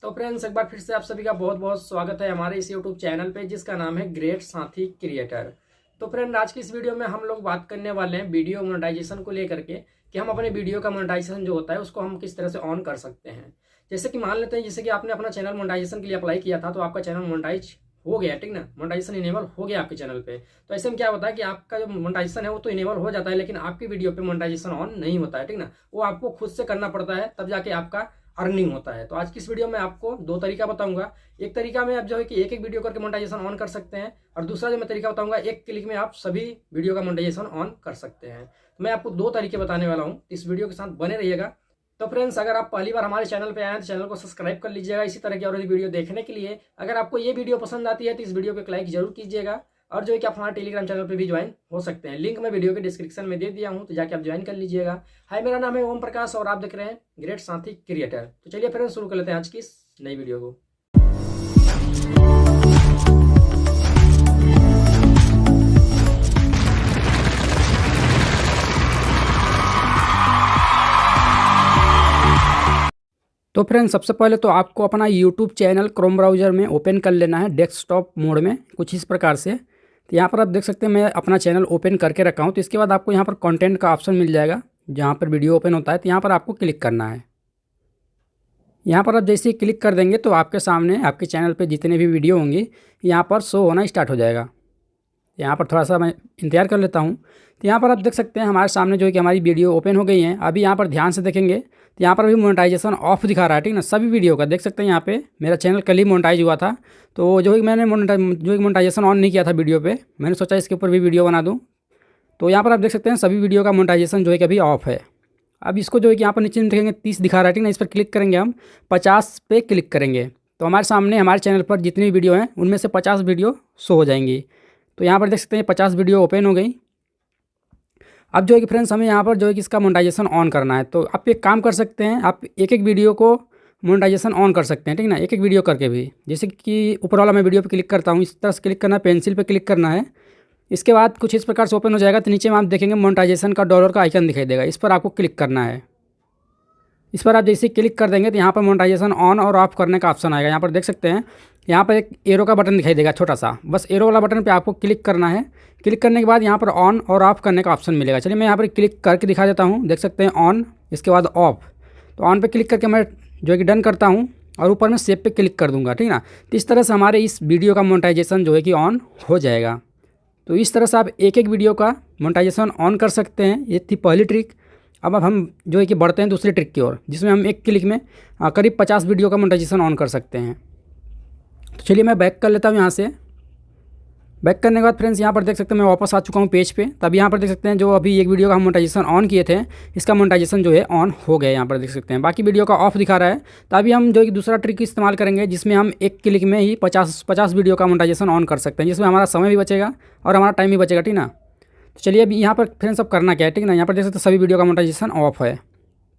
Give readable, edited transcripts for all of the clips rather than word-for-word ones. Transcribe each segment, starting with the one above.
तो फ्रेंड्स, एक बार फिर से आप सभी का बहुत बहुत स्वागत है हमारे इस यूट्यूब चैनल पे जिसका नाम है ग्रेट साथी क्रिएटर। तो फ्रेंड, आज की इस वीडियो में हम लोग बात करने वाले हैं वीडियो मोनेटाइजेशन को लेकर के कि हम अपने वीडियो का मोनेटाइजेशन जो होता है उसको हम किस तरह से ऑन कर सकते हैं। जैसे कि मान लेते हैं, जैसे कि आपने अपना चैनल मोनेटाइजेशन के लिए अप्लाई किया था तो आपका चैनल मोनेटाइज हो गया, ठीक ना, मोनेटाइजेशन इनेबल हो गया आपके चैनल पे। तो ऐसे में क्या होता है कि आपका जो मोनेटाइजेशन है वो तो इनेबल हो जाता है, लेकिन आपकी वीडियो पे मोनेटाइजेशन ऑन नहीं होता है, ठीक ना। वो आपको खुद से करना पड़ता है, तब जाके आपका अर्निंग होता है। तो आज की इस वीडियो में आपको दो तरीका बताऊंगा। एक तरीका में आप जो है कि एक एक वीडियो करके मोनेटाइजेशन ऑन कर सकते हैं, और दूसरा जो मैं तरीका बताऊंगा, एक क्लिक में आप सभी वीडियो का मोनेटाइजेशन ऑन कर सकते हैं। तो मैं आपको दो तरीके बताने वाला हूँ, इस वीडियो के साथ बने रहिएगा। तो फ्रेंड्स, अगर आप पहली बार हमारे चैनल पे आए हैं तो चैनल को सब्सक्राइब कर लीजिएगा इसी तरह की और वीडियो देखने के लिए। अगर आपको ये वीडियो पसंद आती है तो इस वीडियो को एक लाइक जरूर कीजिएगा, और जो है कि आप हमारे टेलीग्राम चैनल पे भी ज्वाइन हो सकते हैं। लिंक मैं वीडियो के डिस्क्रिप्शन में दे दिया हूँ, तो जाके आप ज्वाइन कर लीजिएगा। हाय, मेरा नाम है ओम प्रकाश और आप देख रहे हैं ग्रेट साथी क्रिएटर। तो चलिए फ्रेंड्स, शुरू कर लेते हैं आज की इस नई वीडियो को। तो फ्रेंड्स, सबसे पहले तो आपको अपना यूट्यूब चैनल क्रोम ब्राउज़र में ओपन कर लेना है डेस्कटॉप मोड में, कुछ इस प्रकार से। तो यहाँ पर आप देख सकते हैं मैं अपना चैनल ओपन करके रखा हूँ। तो इसके बाद आपको यहाँ पर कंटेंट का ऑप्शन मिल जाएगा, जहाँ पर वीडियो ओपन होता है। तो यहाँ पर आपको क्लिक करना है। यहाँ पर आप जैसे ही क्लिक कर देंगे तो आपके सामने आपके चैनल पर जितने भी वीडियो होंगे यहाँ पर शो होना स्टार्ट हो जाएगा। यहाँ पर थोड़ा सा मैं इंतज़ार कर लेता हूँ। तो यहाँ पर आप देख सकते हैं हमारे सामने जो है कि हमारी वीडियो ओपन हो गई है। अभी यहाँ पर ध्यान से देखेंगे तो यहाँ पर भी मोनेटाइजेशन ऑफ दिखा रहा है, ठीक ना, सभी वीडियो का। देख सकते हैं यहाँ पे मेरा चैनल कल ही मोनेटाइज हुआ था, तो जो है मैंने मोनेटाइजेशन ऑन नहीं किया था वीडियो पे, मैंने सोचा इसके ऊपर भी वीडियो बना दूँ। तो यहाँ पर आप देख सकते हैं सभी वीडियो का मोनेटाइजेशन जो है कि अभी ऑफ है। अब इसको जो है कि यहाँ पर नीचे में देखेंगे 30 दिखा रहा है, ठीक ना, इस पर क्लिक करेंगे हम, 50 पे क्लिक करेंगे तो हमारे सामने हमारे चैनल पर जितनी वीडियो हैं उनमें से 50 वीडियो शो हो जाएंगी। तो यहाँ पर देख सकते हैं 50 वीडियो ओपन हो गई। अब जो है कि फ्रेंड्स, हमें यहाँ पर जो है कि इसका मोनेटाइजेशन ऑन करना है। तो आप एक काम कर सकते हैं, आप एक एक वीडियो को मोनेटाइजेशन ऑन कर सकते हैं, ठीक ना, एक एक वीडियो करके भी। जैसे कि ऊपर वाला मैं वीडियो पे क्लिक करता हूँ, इस तरह से क्लिक करना है, पेंसिल पे क्लिक करना है। इसके बाद कुछ इस प्रकार से ओपन हो जाएगा। तो नीचे में आप देखेंगे मोनेटाइजेशन का डॉलर का आइकन दिखाई देगा, इस पर आपको क्लिक करना है। इस पर आप जैसे क्लिक कर देंगे तो यहाँ पर मोनेटाइजेशन ऑन और ऑफ करने का ऑप्शन आएगा। यहाँ पर देख सकते हैं यहाँ पर एक एरो का बटन दिखाई देगा छोटा सा, बस एरो वाला बटन पे आपको क्लिक करना है। क्लिक करने के बाद यहाँ पर ऑन और ऑफ करने का ऑप्शन मिलेगा। चलिए मैं यहाँ पर क्लिक करके दिखा देता हूँ। देख सकते हैं ऑन, इसके बाद ऑफ। तो ऑन पे क्लिक करके मैं जो है कि डन करता हूँ और ऊपर में सेव पे क्लिक कर दूँगा, ठीक ना। तो इस तरह से हमारे इस वीडियो का मोनेटाइजेशन जो है कि ऑन हो जाएगा। तो इस तरह से आप एक एक वीडियो का मोनेटाइजेशन ऑन कर सकते हैं। ये थी पहली ट्रिक। अब हम जो है कि बढ़ते हैं दूसरी ट्रिक की ओर, जिसमें हम एक क्लिक में करीब 50 वीडियो का मोनेटाइजेशन ऑन कर सकते हैं। तो चलिए मैं बैक कर लेता हूँ यहाँ से। बैक करने के बाद फ्रेंड्स, यहाँ पर देख सकते हैं मैं वापस आ चुका हूँ पेज पे। तब यहाँ पर देख सकते हैं जो अभी एक वीडियो का हम मोनेटाइजेशन ऑन किए थे, इसका मोनेटाइजेशन जो है ऑन हो गया। यहाँ पर देख सकते हैं बाकी वीडियो का ऑफ दिखा रहा है। तो अभी हम जो है दूसरा ट्रिक इस्तेमाल करेंगे, जिसमें हम एक क्लिक में ही 50 वीडियो का मोनेटाइजेशन ऑन कर सकते हैं, जिसमें हमारा समय भी बचेगा और हमारा टाइम भी बचेगा, ठीक ना। तो चलिए अभी यहाँ पर फ्रेंड्स अब करना क्या है, ठीक ना। यहाँ पर देख सकते हैं सभी वीडियो का मोनेटाइजेशन ऑफ है।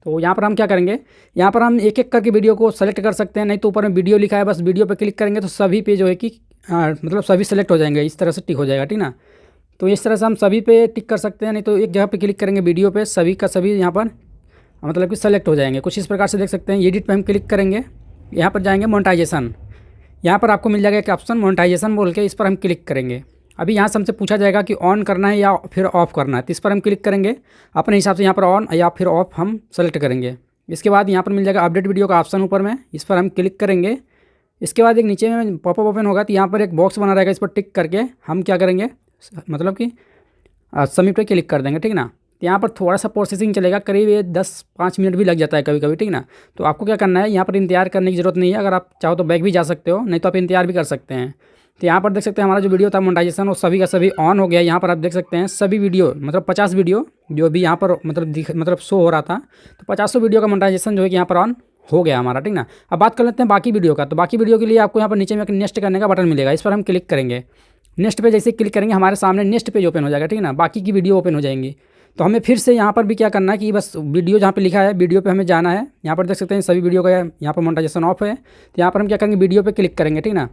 तो यहाँ पर हम क्या करेंगे, यहाँ पर हम एक एक करके वीडियो को सेलेक्ट कर सकते हैं, नहीं तो ऊपर में वीडियो लिखा है, बस वीडियो पे क्लिक करेंगे तो सभी पे जो है कि मतलब सभी सेलेक्ट हो जाएंगे, इस तरह से टिक हो जाएगा, ठीक ना। तो इस तरह से हम सभी पे टिक कर सकते हैं, नहीं तो एक जगह पे क्लिक करेंगे वीडियो पे, सभी का सभी यहाँ पर मतलब कि सेलेक्ट हो जाएंगे। कुछ इस प्रकार से देख सकते हैं। एडिट पे हम क्लिक करेंगे, यहाँ पर जाएंगे मोनेटाइजेशन, यहाँ पर आपको मिल जाएगा एक ऑप्शन मोनेटाइजेशन बोल के, इस पर हम क्लिक करेंगे। अभी यहाँ से हमसे पूछा जाएगा कि ऑन करना है या फिर ऑफ़ करना है, तो इस पर हम क्लिक करेंगे। अपने हिसाब से यहाँ पर ऑन या फिर ऑफ़ हम सेलेक्ट करेंगे। इसके बाद यहाँ पर मिल जाएगा अपडेट वीडियो का ऑप्शन ऊपर में, इस पर हम क्लिक करेंगे। इसके बाद एक नीचे में पॉपअप ओपन होगा, तो यहाँ पर एक बॉक्स बना रहेगा, इस पर टिक करके हम क्या करेंगे, मतलब कि सबमिट पे क्लिक कर देंगे, ठीक ना। तो यहाँ पर थोड़ा सा प्रोसेसिंग चलेगा, करीब ये 10-5 मिनट भी लग जाता है कभी कभी, ठीक ना। तो आपको क्या करना है, यहाँ पर इंतजार करने की ज़रूरत नहीं है। अगर आप चाहो तो बैक भी जा सकते हो, नहीं तो आप इंतजार भी कर सकते हैं। तो यहाँ पर देख सकते हैं हमारा जो वीडियो था मोनेटाइजेशन वो सभी का सभी ऑन हो गया। यहाँ पर आप देख सकते हैं सभी वीडियो मतलब 50 वीडियो जो भी यहाँ पर मतलब शो हो रहा था, तो 50 वीडियो का मोनेटाइजेशन जो है कि यहाँ पर ऑन हो गया हमारा, ठीक ना। अब बात कर लेते हैं बाकी वीडियो का। तो बाकी वीडियो के लिए आपको यहाँ पर नीचे में एक नेक्स्ट करने का बटन मिलेगा, इस पर हम क्लिक करेंगे। नेक्स्ट पे जैसे क्लिक करेंगे हमारे सामने नेक्स्ट पेज ओपन हो जाएगा, ठीक ना, बाकी की वीडियो ओपन हो जाएंगी। तो हमें फिर से यहाँ पर भी क्या करना है कि बस वीडियो जहाँ पे लिखा है वीडियो पे हमें जाना है। यहाँ पर देख सकते हैं सभी वीडियो का यहाँ पर मोनेटाइजेशन ऑफ है, तो यहाँ पर हम क्या करेंगे वीडियो पे क्लिक करेंगे, ठीक ना,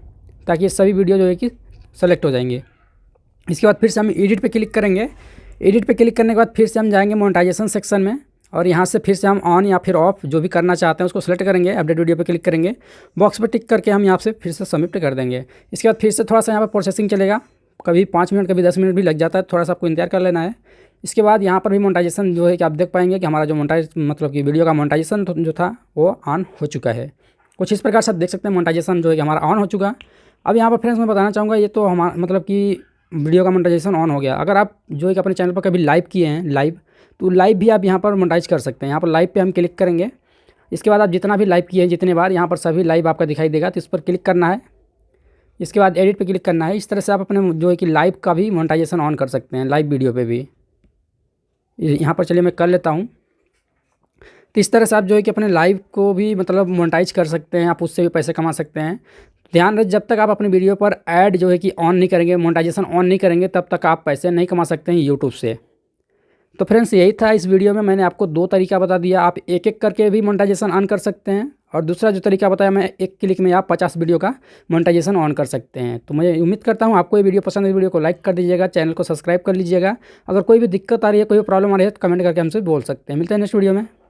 ताकि ये सभी वीडियो जो है कि सेलेक्ट हो जाएंगे। इसके बाद फिर से हम एडिट पे क्लिक करेंगे। एडिट पे क्लिक करने के बाद फिर से हम जाएंगे मोनेटाइजेशन सेक्शन में। और यहाँ से फिर से हम ऑन या फिर ऑफ जो भी करना चाहते हैं उसको सेलेक्ट करेंगे, अपडेट वीडियो पे क्लिक करेंगे, बॉक्स पे टिक करके हम यहाँ से फिर से सबमिट कर देंगे। इसके बाद फिर से थोड़ा सा यहाँ पर प्रोसेसिंग चलेगा, कभी 5 मिनट कभी 10 मिनट भी लग जाता है, थोड़ा सा आपको इंतजार कर लेना है। इसके बाद यहाँ पर भी मोनेटाइजेशन जो है कि आप देख पाएंगे कि हमारा जो मोनेटाइज मतलब कि वीडियो का मोनेटाइजेशन जो था वो ऑन हो चुका है। कुछ इस प्रकार से आप देख सकते हैं मोनेटाइजेशन जो है कि हमारा ऑन हो चुका। अब यहाँ पर फ्रेंड्स मैं बताना चाहूँगा, ये तो हमारा मतलब कि वीडियो का मोनेटाइजेशन ऑन हो गया। अगर आप जो है कि अपने चैनल पर कभी लाइव किए हैं लाइव, तो लाइव भी आप यहाँ पर मोनेटाइज कर सकते हैं। यहाँ पर लाइव पे हम क्लिक करेंगे। इसके बाद आप जितना भी लाइव किए हैं जितने बार, यहाँ पर सभी लाइव आपका दिखाई देगा, तो इस पर क्लिक करना है। इसके बाद एडिट पे क्लिक करना है। इस तरह से आप अपने जो है कि लाइव का भी मोनेटाइजेशन ऑन कर सकते हैं, लाइव वीडियो पे भी। यहाँ पर चलिए मैं कर लेता हूँ। तो इस तरह से आप जो है कि अपने लाइव को भी मतलब मोनेटाइज कर सकते हैं, आप उससे भी पैसे कमा सकते हैं। ध्यान रहे, जब तक आप अपनी वीडियो पर ऐड जो है कि ऑन नहीं करेंगे, मोनेटाइजेशन ऑन नहीं करेंगे, तब तक आप पैसे नहीं कमा सकते हैं यूट्यूब से। तो फ्रेंड्स यही था इस वीडियो में, मैंने आपको 2 तरीका बता दिया। आप एक एक करके भी मोनेटाइजेशन ऑन कर सकते हैं, और दूसरा जो तरीका बताया मैं, एक क्लिक में आप 50 वीडियो का मोनेटाइजेशन ऑन कर सकते हैं। तो मैं उम्मीद करता हूँ आपको ये वीडियो पसंद है। वीडियो को लाइक कर दीजिएगा, चैनल को सब्सक्राइब कर लीजिएगा। अगर कोई भी दिक्कत आ रही है, कोई भी प्रॉब्लम आ रही है, तो कमेंट करके हमसे बोल सकते हैं। मिलते हैं नेक्स्ट वीडियो में।